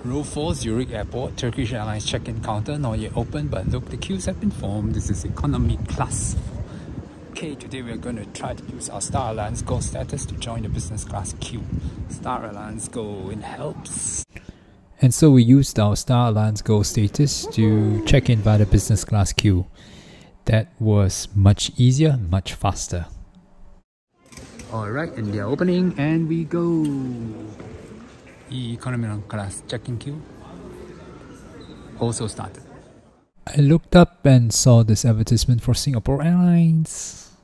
Row 4, Zurich Airport, Turkish Airlines check-in counter, not yet open, but look, the queues have been formed. This is economy class. Okay, today we are going to try to use our Star Alliance Go status to join the business class queue. Star Alliance Go in helps. And so we used our Star Alliance Go status to check in via the business class queue. That was much easier, much faster. Alright, and they're opening, and we go. Economy class check-in queue also started. I looked up and saw this advertisement for Singapore Airlines.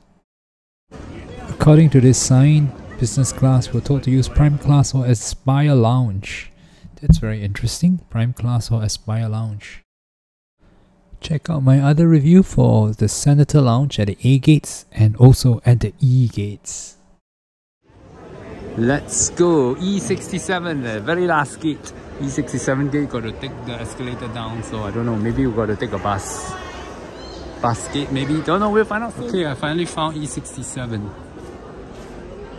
According to this sign, business class were told to use prime class or Aspire Lounge. That's very interesting, prime class or Aspire Lounge. Check out my other review for the Senator Lounge at the A gates and also at the E gates. Let's go! E67, the very last gate. E67 gate, got to take the escalator down, so I don't know, maybe we got to take a bus. Bus gate maybe, don't know, we'll find out soon. Okay, I finally found E67.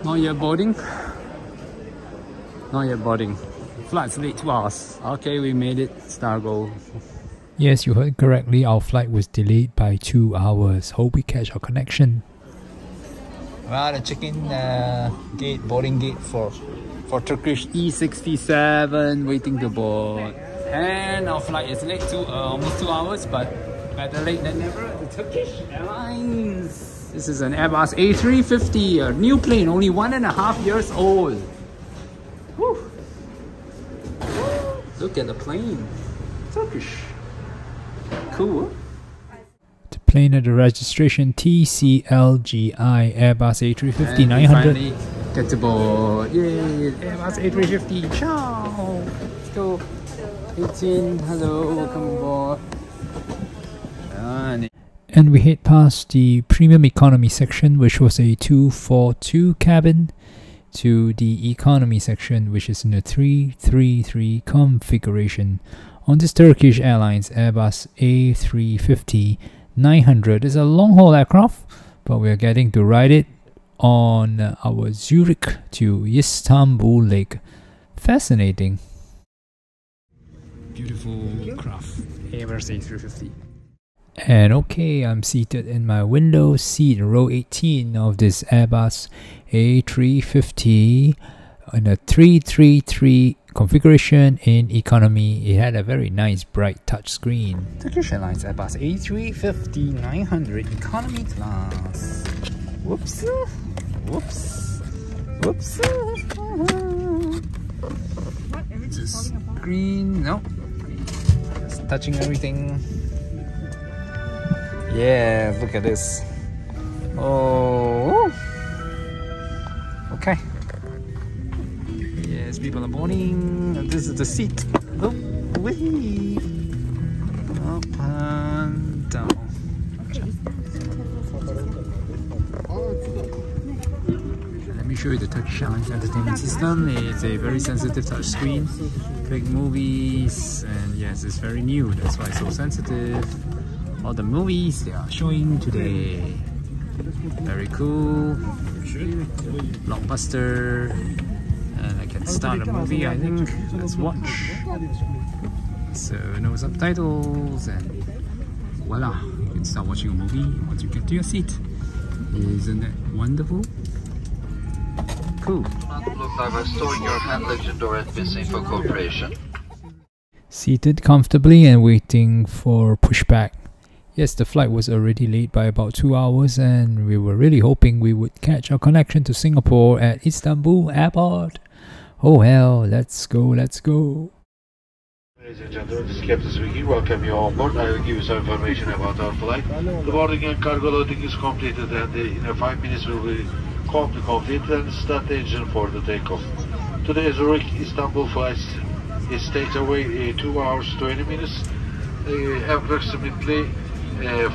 Not yet boarding? Not yet boarding. Flight's late 2 hours. Okay, we made it. Stargo. Yes, you heard correctly, our flight was delayed by 2 hours. Hope we catch our connection. Well, the check-in gate, boarding gate for Turkish E67 waiting to board. And our flight is late to almost 2 hours, but better late than never. The Turkish Airlines. This is an Airbus A350, a new plane, only 1.5 years old. Woo. Look at the plane. Turkish. Cool. Plane at the registration TCLGI Airbus A350-900. Finally get to board. Yay! Airbus A350. Ciao! Let's go. 18. Hello. Welcome aboard. And we head past the premium economy section, which was a 242 cabin, to the economy section, which is in a 333 configuration. On this Turkish Airlines Airbus A350-900 is a long-haul aircraft, but we are getting to ride it on our Zurich to Istanbul leg. Fascinating. Beautiful craft, Airbus A350. And okay, I'm seated in my window seat, row 18 of this Airbus A350 in a 333 configuration in economy. It had a very nice bright touch screen. Turkish Airlines Airbus A350-900 economy class. Whoops. Whoops. Whoops. Just green. No. Just touching everything. Yeah, look at this. Oh. Okay. Yes, people are boarding. And this is the seat. Oh, wee. Up and down. Let me show you the Turkish Airlines entertainment system. It's a very sensitive touch screen. Big movies, and yes, it's very new. That's why it's so sensitive. All the movies they are showing today. Very cool. Blockbuster. And I can start a movie, I think. Let's watch. So no subtitles, and voila, you can start watching a movie once you get to your seat. Isn't that wonderful? Cool. Storing your hand legend or advancing for cooperation. Seated comfortably and waiting for pushback. Yes, the flight was already late by about 2 hours, and we were really hoping we would catch our connection to Singapore at Istanbul Airport. Oh hell, let's go, let's go. Ladies and gentlemen, this is Captain speaking. Welcome you on board. I will give you some information about our flight. The boarding and cargo loading is completed, and in 5 minutes we will be completed and start the engine for the takeoff. Today Zurich Istanbul flight takes away 2 hours 20 minutes. Approximately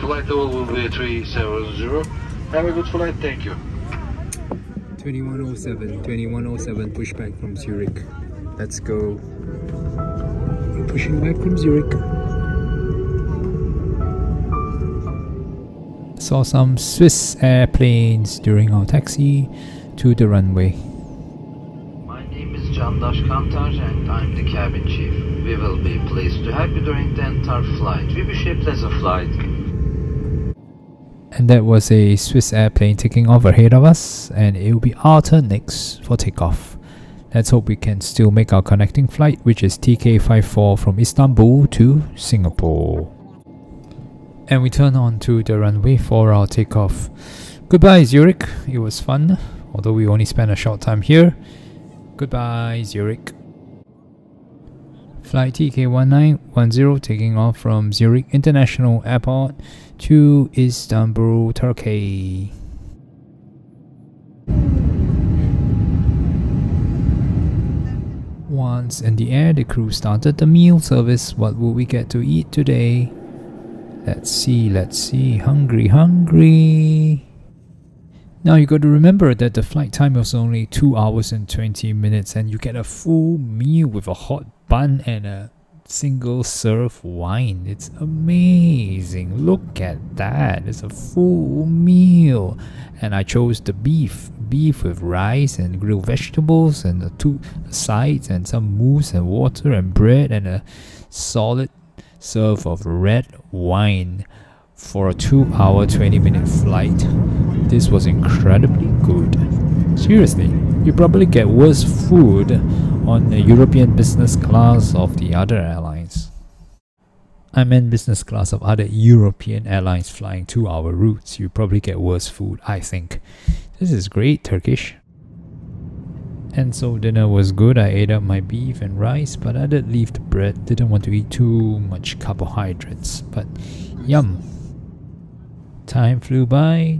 flight level will be 370. Have a good flight, thank you. 2107 pushback from Zurich. Let's go. We're pushing back from Zurich. Saw some Swiss airplanes during our taxi to the runway. My name is John. Vandash Kantar and I'm the cabin chief. We will be pleased to help you during the entire flight. We wish you a pleasant flight. And that was a Swiss airplane taking off ahead of us, and it will be our turn next for takeoff. Let's hope we can still make our connecting flight, which is TK54 from Istanbul to Singapore. And we turn on to the runway for our takeoff. Goodbye Zurich, it was fun, although we only spent a short time here. Goodbye Zurich. Flight TK1910 taking off from Zurich International Airport to Istanbul, Turkey. Once in the air, the crew started the meal service. What will we get to eat today? Let's see. Hungry. Now you got to remember that the flight time was only 2 hours and 20 minutes and you get a full meal with a hot bun and a single serve wine. It's amazing. Look at that. It's a full meal. And I chose the beef with rice and grilled vegetables and the two sides and some mousse and water and bread and a solid serve of red wine for a 2 hour 20-minute flight. This was incredibly good. Seriously, you probably get worse food on the European business class of the other airlines. I meant business class of other European airlines flying 2 hour routes. You probably get worse food, I think. This is great, Turkish. And so dinner was good. I ate up my beef and rice, but I did leave the bread. Didn't want to eat too much carbohydrates, but yum. Time flew by.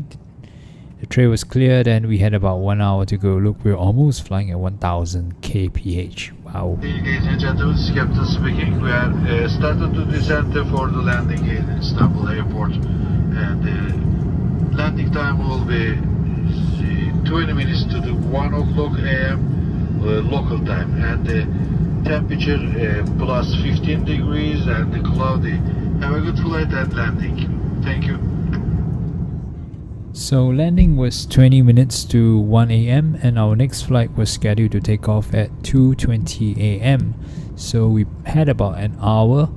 The tray was cleared and we had about 1 hour to go. Look, we're almost flying at 1000 kph. Wow. Ladies and gentlemen, this is Captain speaking. We are started to descend for the landing in Istanbul airport, and landing time will be 20 minutes to the 1 o'clock a.m. Local time, and the temperature plus 15 degrees and cloudy. Have a good flight and landing. Thank you. So landing was 20 minutes to 1 a.m. and our next flight was scheduled to take off at 2:20 a.m. So we had about an hour,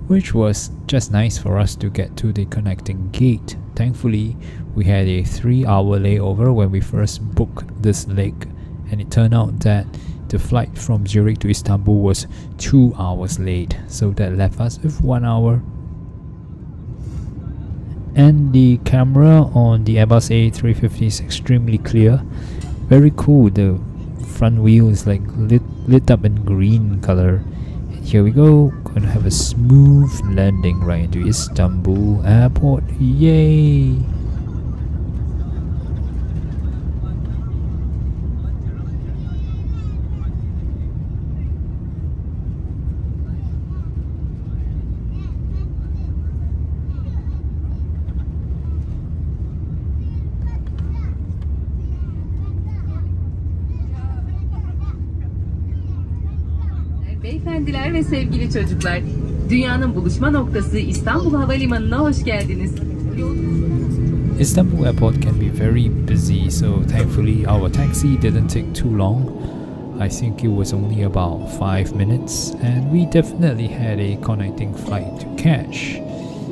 which was just nice for us to get to the connecting gate. Thankfully, we had a 3-hour layover when we first booked this leg, and it turned out that the flight from Zurich to Istanbul was 2 hours late, so that left us with 1 hour. And the camera on the Airbus A350 is extremely clear. Very cool. The front wheel is like lit up in green color. And here we go. Going to have a smooth landing right into Istanbul airport. Yay! Beyefendiler ve sevgili çocuklar, dünyanın buluşma noktası İstanbul Havalimanı'na hoş geldiniz. Istanbul airport can be very busy, so thankfully our taxi didn't take too long. I think it was only about 5 minutes, and we definitely had a connecting flight to catch.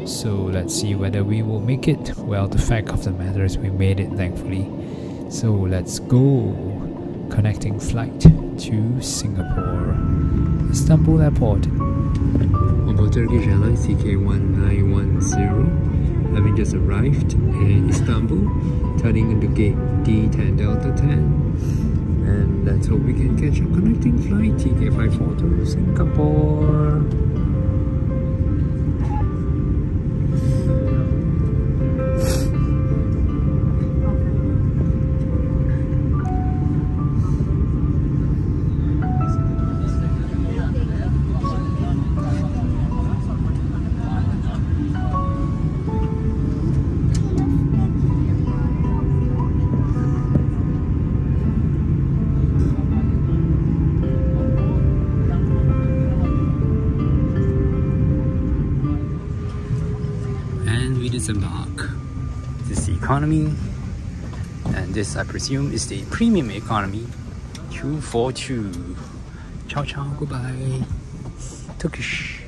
So let's see whether we will make it. Well, the fact of the matter is we made it, thankfully. So let's go. Connecting flight to Singapore. Istanbul Airport. On Turkish Airlines TK1910, having just arrived in Istanbul, turning into gate D10 Delta 10, and let's hope we can catch a connecting flight TK54 to Singapore. Disembark. This is the economy, and this I presume is the premium economy 242. Ciao, ciao, goodbye. Turkish.